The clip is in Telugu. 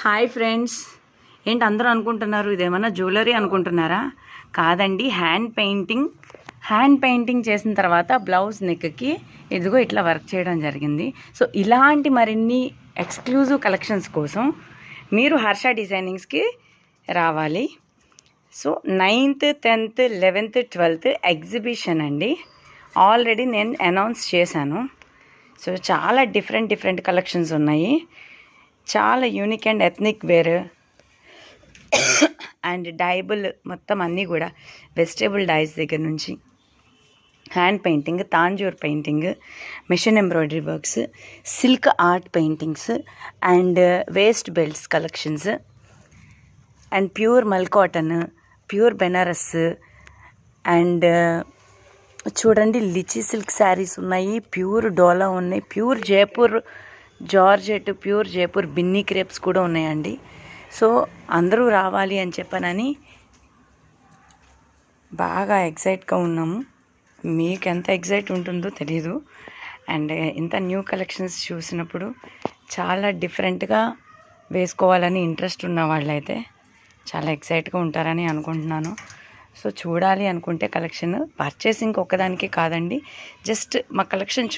హాయ్ ఫ్రెండ్స్, ఏంటి అందరూ అనుకుంటున్నారు ఇదేమన్నా జ్యువెలరీ అనుకుంటున్నారా? కాదండి, హ్యాండ్ పెయింటింగ్ చేసిన తర్వాత బ్లౌజ్ నెక్కి ఇదిగో ఇట్లా వర్క్ చేయడం జరిగింది. సో ఇలాంటి మరిన్ని ఎక్స్క్లూజివ్ కలెక్షన్స్ కోసం మీరు హర్ష డిజైనింగ్స్కి రావాలి. So 9th, 10th, 11th, 12th exhibition అండి. ఆల్రెడీ నేను అనౌన్స్ చేశాను. సో చాలా డిఫరెంట్ కలెక్షన్స్ ఉన్నాయి. చాలా unique and ethnic wear and dyeable మొత్తం అన్నీ కూడా వెజిటేబుల్ డైస్ దగ్గర నుంచి hand painting, Tanjore painting, machine embroidery works, silk art paintings and waist belts collections and pure mul cotton, pure Benaras and చూడండి లిచీ సిల్క్ శారీస్ ఉన్నాయి, ప్యూర్ డోలా ఉన్నాయి, pure Jaipur georgette, pure Jaipur Binny crepes కూడా ఉన్నాయండి. సో అందరూ రావాలి అని చెప్పనని బాగా ఎగ్జైట్గా ఉన్నాము. మీకు ఎంత ఎగ్జైట్ ఉంటుందో తెలీదు. అండ్ ఇంత న్యూ కలెక్షన్స్ చూసినప్పుడు చాలా డిఫరెంట్గా వేసుకోవాలని ఇంట్రెస్ట్ ఉన్న వాళ్ళైతే చాలా ఎగ్జైట్గా ఉంటారని అనుకుంటున్నాను. సో చూడాలి అనుకుంటే కలెక్షన్ పర్చేసింగ్ ఒక్కదానికే కాదండి, జస్ట్ మా కలెక్షన్